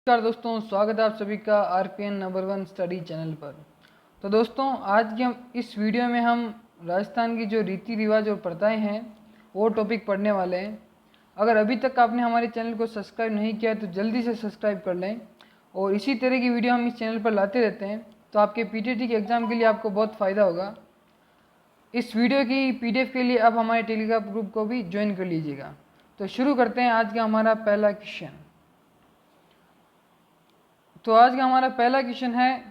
नमस्कार दोस्तों, स्वागत है आप सभी का आरपीएन नंबर 1 स्टडी चैनल पर। तो दोस्तों, आज के हम इस वीडियो में हम राजस्थान की जो रीति रिवाज और प्रथाएं हैं वो टॉपिक पढ़ने वाले हैं। अगर अभी तक आपने हमारे चैनल को सब्सक्राइब नहीं किया तो जल्दी से सब्सक्राइब कर लें और इसी तरह की वीडियो हम इस चैनल पर लाते रहते हैं, तो आपके पीटीटी के एग्ज़ाम के लिए आपको बहुत फ़ायदा होगा। इस वीडियो की पीडीएफ के लिए आप हमारे टेलीग्राम ग्रुप को भी ज्वाइन कर लीजिएगा। तो शुरू करते हैं आज का हमारा पहला क्वेश्चन। तो आज का हमारा पहला क्वेश्चन है,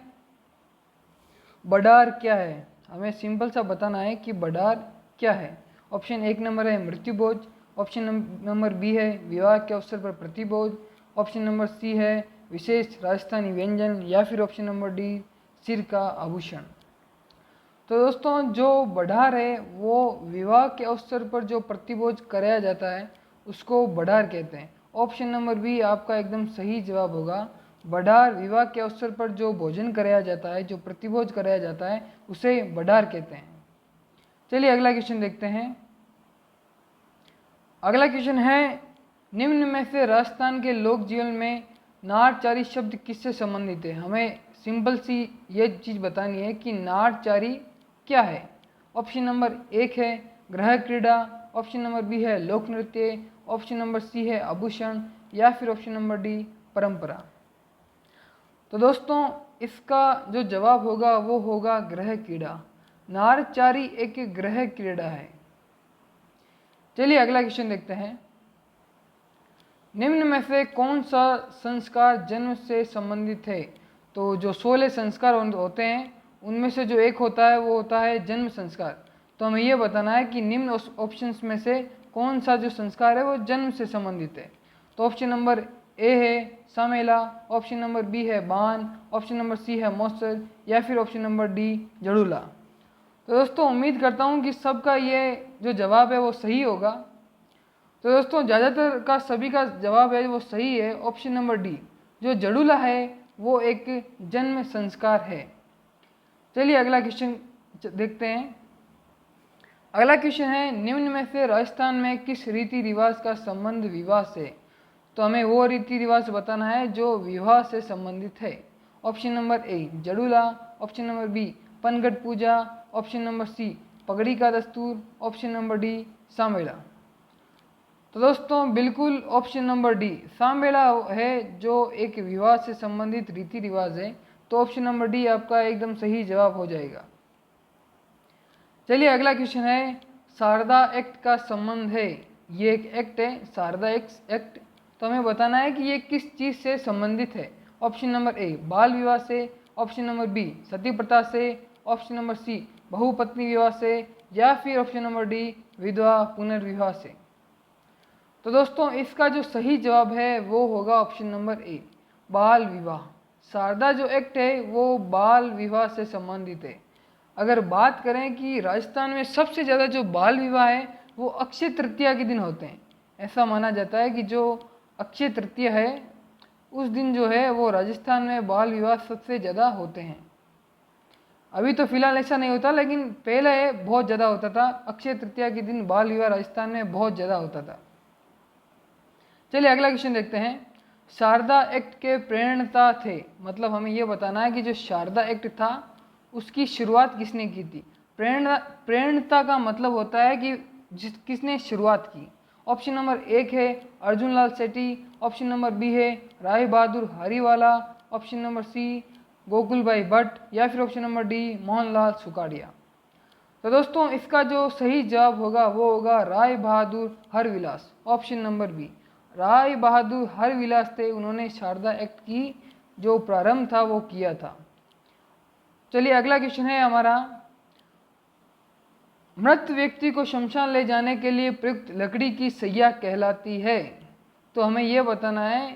बडार क्या है। हमें सिंपल सा बताना है कि बडार क्या है। ऑप्शन 1 नंबर है मृत्यु भोज, ऑप्शन नंबर बी है विवाह के अवसर पर प्रतिभोज, ऑप्शन नंबर सी है विशेष राजस्थानी व्यंजन, या फिर ऑप्शन नंबर डी सिर का आभूषण। तो दोस्तों, जो बडार है वो विवाह के अवसर पर जो प्रतिभोज कराया जाता है उसको बडार कहते हैं। ऑप्शन नंबर बी आपका एकदम सही जवाब होगा। बडार विवाह के अवसर पर जो भोजन कराया जाता है, जो प्रतिभोज कराया जाता है, उसे बडार कहते हैं। चलिए अगला क्वेश्चन देखते हैं। अगला क्वेश्चन है, निम्न में से राजस्थान के लोक जीवन में नारचारी शब्द किससे संबंधित है। हमें सिंपल सी ये चीज़ बतानी है कि नारचारी क्या है। ऑप्शन नंबर 1 है गृह क्रीड़ा, ऑप्शन नंबर बी है लोक नृत्य, ऑप्शन नंबर सी है आभूषण, या फिर ऑप्शन नंबर डी परंपरा। तो दोस्तों, इसका जो जवाब होगा वो होगा गृह क्रीड़ा। नारचारी एक गृह क्रीड़ा है। चलिए अगला क्वेश्चन देखते हैं। निम्न में से कौन सा संस्कार जन्म से संबंधित है। तो जो 16 संस्कार होते हैं उनमें से जो एक होता है वो होता है जन्म संस्कार। तो हमें ये बताना है कि निम्न ऑप्शंस में से कौन सा जो संस्कार है वो जन्म से संबंधित है। तो ऑप्शन नंबर ए है सामेला, ऑप्शन नंबर बी है बान, ऑप्शन नंबर सी है मौसर, या फिर ऑप्शन नंबर डी जड़ूला। तो दोस्तों, उम्मीद करता हूँ कि सबका ये जो जवाब है वो सही होगा। तो दोस्तों, ज़्यादातर का सभी का जवाब है वो सही है। ऑप्शन नंबर डी जो जड़ूला है वो एक जन्म संस्कार है। चलिए अगला क्वेश्चन देखते हैं। अगला क्वेश्चन है, निम्न में से राजस्थान में किस रीति रिवाज का संबंध विवाह से। तो हमें वो रीति रिवाज बताना है जो विवाह से संबंधित है। ऑप्शन नंबर ए जड़ूला, ऑप्शन नंबर बी पनघट पूजा, ऑप्शन नंबर सी पगड़ी का दस्तूर, ऑप्शन नंबर डी सामेला। तो दोस्तों, बिल्कुल ऑप्शन नंबर डी सामेला है जो एक विवाह से संबंधित रीति रिवाज है। तो ऑप्शन नंबर डी आपका एकदम सही जवाब हो जाएगा। चलिए अगला क्वेश्चन है, शारदा एक्ट का संबंध है। ये एक एक्ट है शारदा एक्ट। तो हमें बताना है कि ये किस चीज़ से संबंधित है। ऑप्शन नंबर ए बाल विवाह से, ऑप्शन नंबर बी सती प्रथा से, ऑप्शन नंबर सी बहुपत्नी विवाह से, या फिर ऑप्शन नंबर डी विधवा पुनर्विवाह से। तो दोस्तों, इसका जो सही जवाब है वो होगा ऑप्शन नंबर ए बाल विवाह। शारदा जो एक्ट है वो बाल विवाह से संबंधित है। अगर बात करें कि राजस्थान में सबसे ज़्यादा जो बाल विवाह है वो अक्षय तृतीया के दिन होते हैं। ऐसा माना जाता है कि जो अक्षय तृतीया है उस दिन जो है वो राजस्थान में बाल विवाह सबसे ज़्यादा होते हैं। अभी तो फिलहाल ऐसा नहीं होता, लेकिन पहले बहुत ज़्यादा होता था। अक्षय तृतीया के दिन बाल विवाह राजस्थान में बहुत ज़्यादा होता था। चलिए अगला क्वेश्चन देखते हैं। शारदा एक्ट के प्रेरणता थे, मतलब हमें ये बताना है कि जो शारदा एक्ट था उसकी शुरुआत किसने की थी। प्रेरणता का मतलब होता है कि किसने शुरुआत की। ऑप्शन नंबर 1 है अर्जुन लाल सेठी, ऑप्शन नंबर बी है राय बहादुर हरिवाला, ऑप्शन नंबर सी गोकुलभाई भट्ट, या फिर option number D Mohanlal Sukhadia. तो दोस्तों, इसका जो सही जवाब होगा वो होगा Rai Bahadur Harbilas. Option number B Rai Bahadur Harbilas थे, उन्होंने शारदा एक्ट की जो प्रारंभ था वो किया था। चलिए अगला क्वेश्चन है हमारा, मृत व्यक्ति को शमशान ले जाने के लिए प्रयुक्त लकड़ी की सैया कहलाती है। तो हमें यह बताना है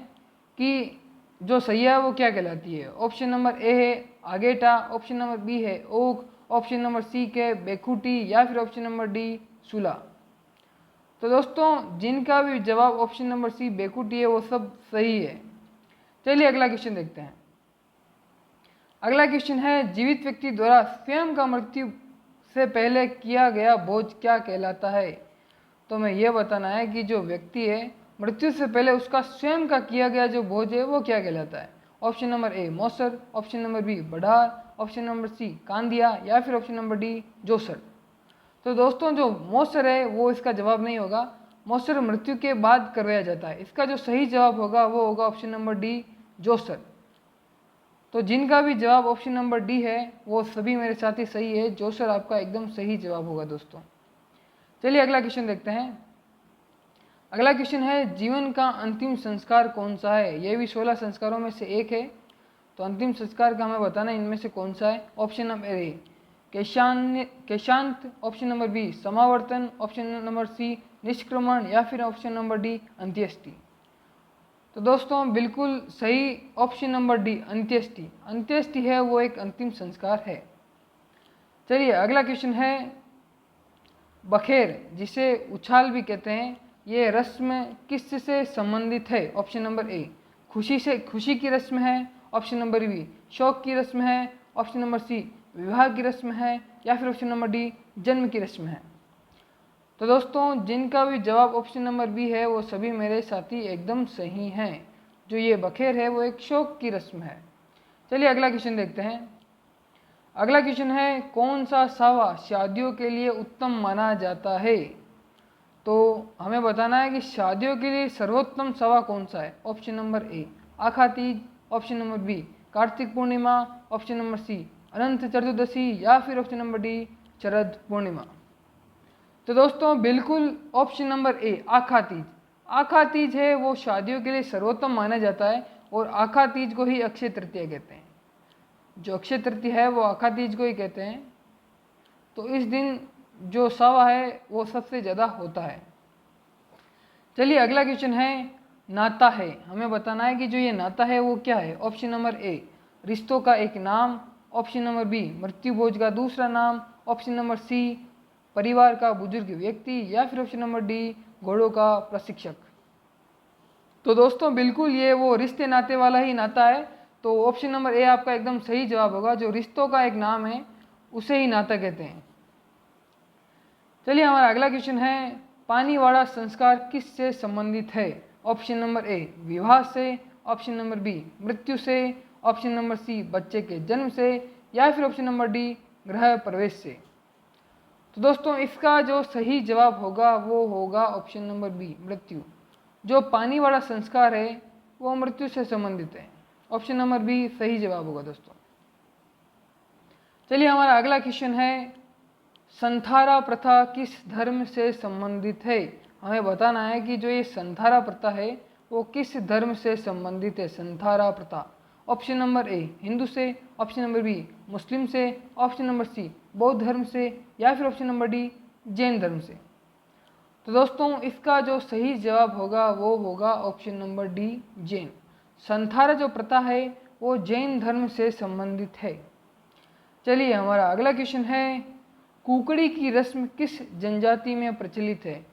कि जो सैया है वो क्या कहलाती है। ऑप्शन नंबर ए है आगेटा, ऑप्शन नंबर बी है ओक, ऑप्शन नंबर सी के बेखुटी, या फिर ऑप्शन नंबर डी सूला। तो दोस्तों, जिनका भी जवाब ऑप्शन नंबर सी बेखुटी है वो सब सही है। चलिए अगला क्वेश्चन देखते हैं। अगला क्वेश्चन है, जीवित व्यक्ति द्वारा स्वयं का मृत्यु से पहले किया गया भोज क्या कहलाता है। तो हमें यह बताना है कि जो व्यक्ति है मृत्यु से पहले उसका स्वयं का किया गया जो भोज है वो क्या कहलाता है? ऑप्शन नंबर ए मौसर, ऑप्शन नंबर बी बड़ार, ऑप्शन नंबर सी कांदिया या फिर ऑप्शन नंबर डी जोसर। तो दोस्तों जो मौसर है वो इसका जवाब नहीं होगा, मौसर मृत्यु के बाद करवाया जाता है। इसका जो सही जवाब होगा वो होगा ऑप्शन नंबर डी जोसर। तो जिनका भी जवाब ऑप्शन नंबर डी है वो सभी मेरे साथी सही है, जोसर आपका एकदम सही जवाब होगा दोस्तों। चलिए अगला क्वेश्चन देखते हैं। अगला क्वेश्चन है जीवन का अंतिम संस्कार कौन सा है? यह भी 16 संस्कारों में से एक है, तो अंतिम संस्कार का हमें बताना है इनमें से कौन सा है। ऑप्शन नंबर ए केशांत, ऑप्शन नंबर बी समावर्तन, ऑप्शन नंबर सी निष्क्रमण या फिर ऑप्शन नंबर डी अंत्येष्टि। तो दोस्तों बिल्कुल सही ऑप्शन नंबर डी अंत्येष्टि। अंत्येष्टि है वो एक अंतिम संस्कार है। चलिए अगला क्वेश्चन है बखेर, जिसे उछाल भी कहते हैं, ये रस्म किससे संबंधित है? ऑप्शन नंबर ए खुशी की रस्म है, ऑप्शन नंबर बी शौक की रस्म है, ऑप्शन नंबर सी विवाह की रस्म है या फिर ऑप्शन नंबर डी जन्म की रस्म है। तो दोस्तों जिनका भी जवाब ऑप्शन नंबर बी है वो सभी मेरे साथी एकदम सही हैं। जो ये बखेर है वो एक शौक की रस्म है। चलिए अगला क्वेश्चन देखते हैं। अगला क्वेश्चन है कौन सा सावा शादियों के लिए उत्तम माना जाता है? तो हमें बताना है कि शादियों के लिए सर्वोत्तम सावा कौन सा है। Option number A Akha Teej, option number B Kartik Purnima, option number C Anant Chaturdashi या फिर option number D Sharad Purnima. तो दोस्तों बिल्कुल option number A Akha Teej. आखा तीज है वो शादियों के लिए सर्वोत्तम माना जाता है और आखा तीज को ही अक्षय तृतीया कहते हैं। जो अक्षय तृतीया है वो आखा तीज को ही कहते हैं। तो इस दिन जो सावा है वो सबसे ज़्यादा होता है। चलिए अगला क्वेश्चन है नाता है, हमें बताना है कि जो ये नाता है वो क्या है। ऑप्शन नंबर ए रिश्तों का एक नाम, ऑप्शन नंबर बी मृत्यु भोज का दूसरा नाम, ऑप्शन नंबर सी परिवार का बुजुर्ग व्यक्ति या फिर ऑप्शन नंबर डी घोड़ों का प्रशिक्षक। तो दोस्तों बिल्कुल ये वो रिश्ते नाते वाला ही नाता है। तो ऑप्शन नंबर ए आपका एकदम सही जवाब होगा। जो रिश्तों का एक नाम है उसे ही नाता कहते हैं। चलिए हमारा अगला क्वेश्चन है पानी वाला संस्कार किससे संबंधित है? ऑप्शन नंबर ए विवाह से, ऑप्शन नंबर बी मृत्यु से, ऑप्शन नंबर सी बच्चे के जन्म से या फिर ऑप्शन नंबर डी गृह प्रवेश से। तो दोस्तों इसका जो सही जवाब होगा वो होगा ऑप्शन नंबर बी मृत्यु। जो पानी वाला संस्कार है वो मृत्यु से संबंधित है। ऑप्शन नंबर बी सही जवाब होगा दोस्तों। चलिए हमारा अगला क्वेश्चन है संथारा प्रथा किस धर्म से संबंधित है? हमें बताना है कि जो ये संथारा प्रथा है वो किस धर्म से संबंधित है। संथारा प्रथा ऑप्शन नंबर ए हिंदू से, ऑप्शन नंबर बी मुस्लिम से, ऑप्शन नंबर सी बौद्ध धर्म से या फिर ऑप्शन नंबर डी जैन धर्म से। तो दोस्तों इसका जो सही जवाब होगा वो होगा ऑप्शन नंबर डी जैन। संथारा जो प्रथा है वो जैन धर्म से संबंधित है। चलिए हमारा अगला क्वेश्चन है कुकड़ी की रस्म किस जनजाति में प्रचलित है?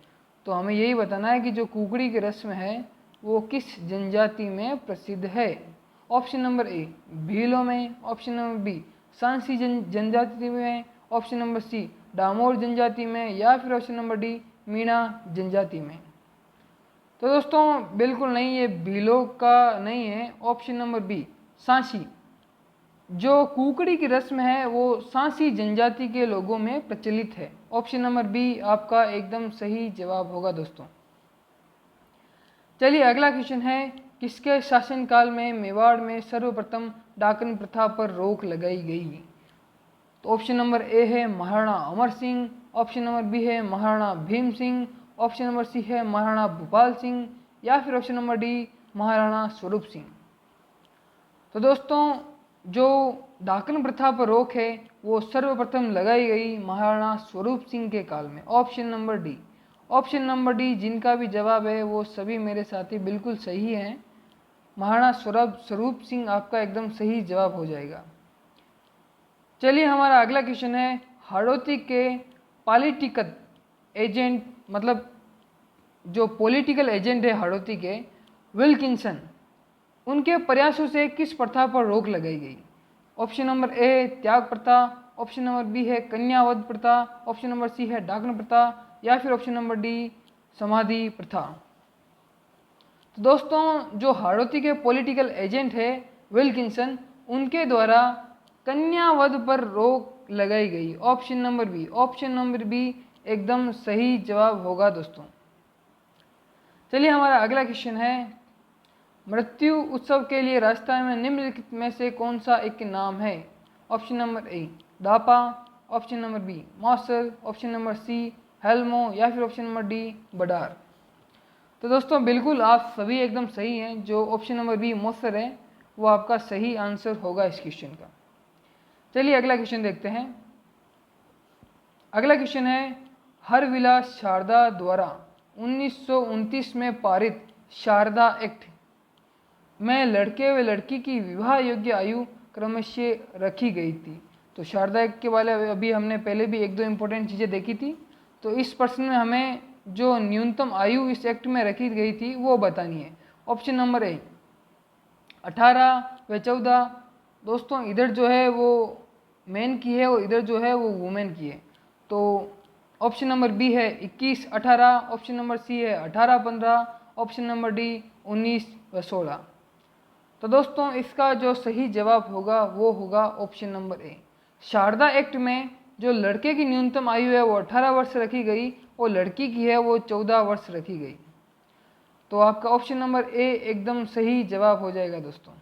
तो हमें यही बताना है कि जो कुकड़ी की रस्म है वो किस जनजाति में प्रसिद्ध है। ऑप्शन नंबर ए भीलों में, ऑप्शन नंबर बी सांसी जनजाति में, ऑप्शन नंबर सी डामोर जनजाति में या फिर ऑप्शन नंबर डी मीणा जनजाति में। तो दोस्तों बिल्कुल नहीं, ये भीलों का नहीं है। ऑप्शन नंबर बी सांसी। जो कुकड़ी की रस्म है वो सांसी जनजाति के लोगों में प्रचलित है। ऑप्शन नंबर बी आपका एकदम सही जवाब होगा दोस्तों। चलिए अगला क्वेश्चन है किसके शासनकाल में मेवाड़ में सर्वप्रथम डाकन प्रथा पर रोक लगाई गई? तो ऑप्शन नंबर ए है Maharana Amar Singh, option number B है Maharana Bhim Singh, option number C है महाराणा भूपाल सिंह या फिर option number D Maharana Swaroop Singh. तो दोस्तों जो डाकन प्रथा पर रोक है वो सर्वप्रथम लगाई गई महाराणा स्वरूप सिंह के काल में। Option number D. Option number D जिनका भी जवाब है वो सभी मेरे साथी बिल्कुल सही हैं। महाराणा स्वरूप सिंह आपका एकदम सही जवाब हो जाएगा। चलिए हमारा अगला क्वेश्चन है हाड़ौती के पॉलिटिकल एजेंट, मतलब जो पॉलिटिकल एजेंट है हाड़ौती के विल्किंसन, उनके प्रयासों से किस प्रथा पर रोक लगाई गई? ऑप्शन नंबर ए त्याग प्रथा, ऑप्शन नंबर बी है कन्यावध प्रथा, ऑप्शन नंबर सी है डाकन प्रथा या फिर ऑप्शन नंबर डी समाधि प्रथा। तो दोस्तों जो हाड़ौती के पॉलिटिकल एजेंट है विल्किंसन, उनके द्वारा कन्यावध पर रोक लगाई गई। ऑप्शन नंबर बी एकदम सही जवाब होगा दोस्तों। चलिए हमारा अगला क्वेश्चन है, मृत्यु उत्सव के लिए राजस्थान में निम्नलिखित में से कौन सा एक नाम है? ऑप्शन नंबर ए दापा, ऑप्शन नंबर बी मौसर, ऑप्शन नंबर सी हेल्मो या फिर ऑप्शन नंबर डी बडार। तो दोस्तों बिल्कुल आप सभी एकदम सही हैं। जो ऑप्शन नंबर बी मौसर है वो आपका सही आंसर होगा इस क्वेश्चन का। चलिए अगला क्वेश्चन देखते हैं। अगला क्वेश्चन है, हरविलास शारदा द्वारा 1929 में पारित शारदा एक्ट में लड़के व लड़की की विवाह योग्य आयु क्रमशः रखी गई थी। तो शारदा एक्ट के बारे में अभी हमने पहले भी एक दो इम्पोर्टेंट चीज़ें देखी थी। तो इस प्रश्न में हमें जो न्यूनतम आयु इस एक्ट में रखी गई थी वो बतानी है। ऑप्शन नंबर ए 18 व 14। दोस्तों इधर जो है वो मैन की है और इधर जो है वो वुमेन की है। तो ऑप्शन नंबर बी है 21 18, ऑप्शन नंबर सी है 18 15, ऑप्शन नंबर डी 19 व 16। तो दोस्तों इसका जो सही जवाब होगा वो होगा option number A. Sharda Act में जो लड़के की न्यूनतम आयु है वो 18 वर्ष रखी गई और लड़की की है वो 14 वर्ष रखी गई। तो आपका ऑप्शन नंबर ए एकदम सही जवाब हो जाएगा दोस्तों।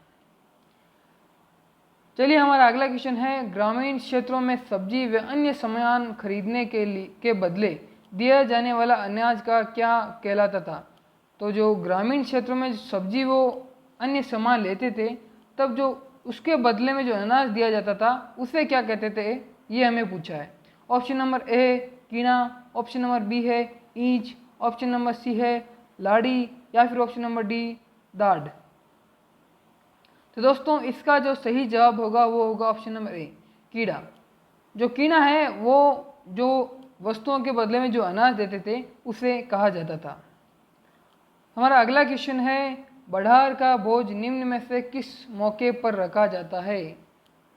चलिए हमारा अगला क्वेश्चन है, ग्रामीण क्षेत्रों में सब्जी व अन्य सामान खरीदने के बदले दिया जाने वाला अनाज का क्या कहलाता था? तो जो ग्रामीण क्षेत्रों में सब्जी वो अन्य सामान लेते थे, तब जो उसके बदले में जो अनाज दिया जाता था उसे क्या कहते थे, ये हमें पूछा है। ऑप्शन नंबर ए कीना, ऑप्शन नंबर बी है ईंच, ऑप्शन नंबर सी है लाड़ी या फिर ऑप्शन नंबर डी दाढ़। तो दोस्तों इसका जो सही जवाब होगा वो होगा ऑप्शन नंबर ए कीड़ा। जो कीड़ा है वो जो वस्तुओं के बदले में जो अनाज देते थे उसे कहा जाता था। हमारा अगला क्वेश्चन है, बढ़ार का भोज निम्न में से किस मौके पर रखा जाता है?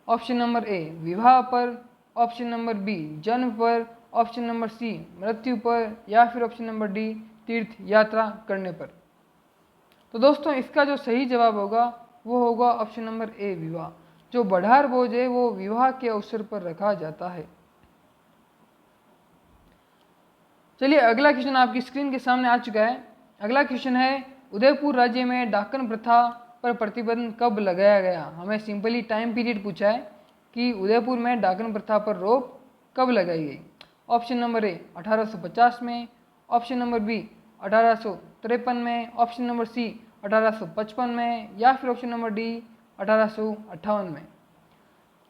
ऑप्शन नंबर ए विवाह पर, ऑप्शन नंबर बी जन्म पर, ऑप्शन नंबर सी मृत्यु पर या फिर ऑप्शन नंबर डी तीर्थ यात्रा करने पर। तो दोस्तों इसका जो सही जवाब होगा वो होगा ऑप्शन नंबर ए विवाह। जो बढ़ार भोज है वो विवाह के अवसर पर रखा जाता है। चलिए अगला क्वेश्चन आपकी स्क्रीन के सामने आ चुका है। अगला क्वेश्चन है, उदयपुर राज्य में डाकन प्रथा पर प्रतिबंध कब लगाया गया? हमें सिंपली टाइम पीरियड पूछा है कि उदयपुर में डाकन प्रथा पर रोक कब लगाई गई। ऑप्शन नंबर ए 1850 में, ऑप्शन नंबर बी 1853 में, ऑप्शन नंबर सी 1855 में या फिर ऑप्शन नंबर डी 1858 में।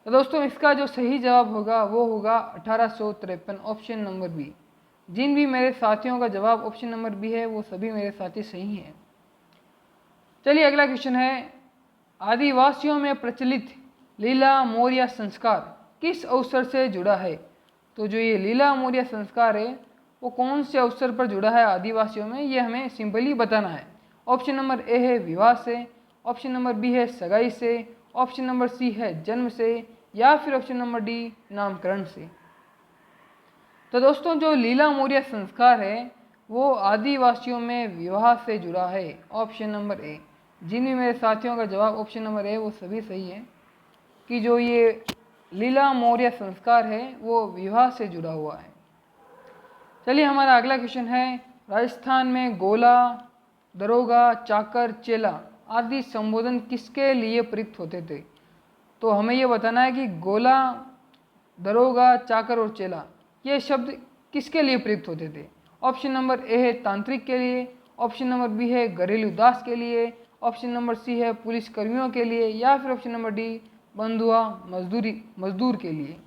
तो दोस्तों इसका जो सही जवाब होगा वो होगा 1853, ऑप्शन नंबर बी। जिन भी मेरे साथियों का जवाब ऑप्शन नंबर बी है वो सभी मेरे साथी सही हैं। चलिए अगला क्वेश्चन है, आदिवासियों में प्रचलित लीला मोरिया संस्कार किस अवसर से जुड़ा है? तो जो ये लीला मोरिया संस्कार है वो कौन से अवसर पर जुड़ा है आदिवासियों में, ये हमें सिंपली बताना है। ऑप्शन नंबर ए है विवाह से, ऑप्शन नंबर बी है सगाई से, ऑप्शन नंबर सी है जन्म से या फिर ऑप्शन नंबर डी नामकरण से। तो दोस्तों जो लीला मोरिया संस्कार है वो आदिवासियों में विवाह से जुड़ा है, ऑप्शन नंबर ए। जिन भी मेरे साथियों का जवाब ऑप्शन नंबर ए वो सभी सही है कि जो ये लीला मोरिया संस्कार है वो विवाह से जुड़ा हुआ है। चलिए हमारा अगला क्वेश्चन है, राजस्थान में गोला, दरोगा, चाकर, चेला आदि संबोधन किसके लिए प्रयुक्त होते थे? तो हमें ये बताना है कि गोला, दरोगा, चाकर और चेला ये शब्द किसके लिए प्रयुक्त होते थे। ऑप्शन नंबर ए है तांत्रिक के लिए, ऑप्शन नंबर बी है घरेलू दास के लिए, ऑप्शन नंबर सी है पुलिस कर्मियों के लिए या फिर ऑप्शन नंबर डी बंधुआ मजदूर के लिए।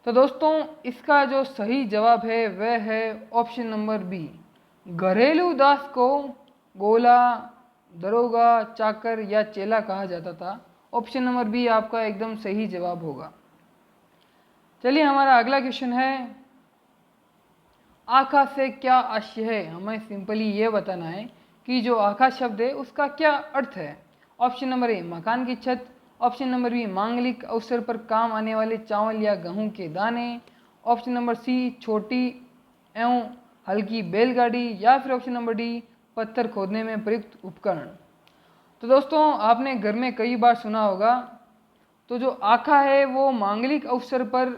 तो दोस्तों इसका जो सही जवाब है वह है ऑप्शन नंबर बी। घरेलू दास को गोला, दरोगा, चाकर या चेला कहा जाता था। ऑप्शन नंबर बी आपका एकदम सही जवाब होगा। चलिए हमारा अगला क्वेश्चन है, आखा से क्या आशय है? हमें सिंपली ये बताना है कि जो आखा शब्द है उसका क्या अर्थ है। ऑप्शन नंबर ए मकान की छत, ऑप्शन नंबर बी मांगलिक अवसर पर काम आने वाले चावल या गेहूं के दाने, ऑप्शन नंबर सी छोटी एवं हल्की बैलगाड़ी या फिर ऑप्शन नंबर डी पत्थर खोदने में प्रयुक्त उपकरण। तो दोस्तों आपने घर में कई बार सुना होगा, तो जो आखा है वो मांगलिक अवसर पर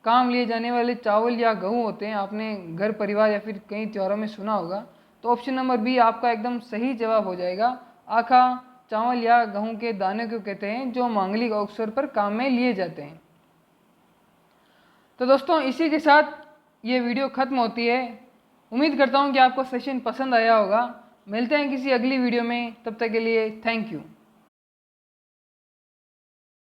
काम लिए जाने वाले चावल या गेहूँ होते हैं। आपने घर परिवार या फिर कई त्योहारों में सुना होगा। तो ऑप्शन नंबर बी आपका एकदम सही जवाब हो जाएगा। आखा चावल या गेहूँ के दाने को कहते हैं जो मांगलिक अवसर पर काम में लिए जाते हैं। तो दोस्तों इसी के साथ ये वीडियो खत्म होती है। उम्मीद करता हूँ कि आपको सेशन पसंद आया होगा। मिलते हैं किसी अगली वीडियो में, तब तक के लिए थैंक यू।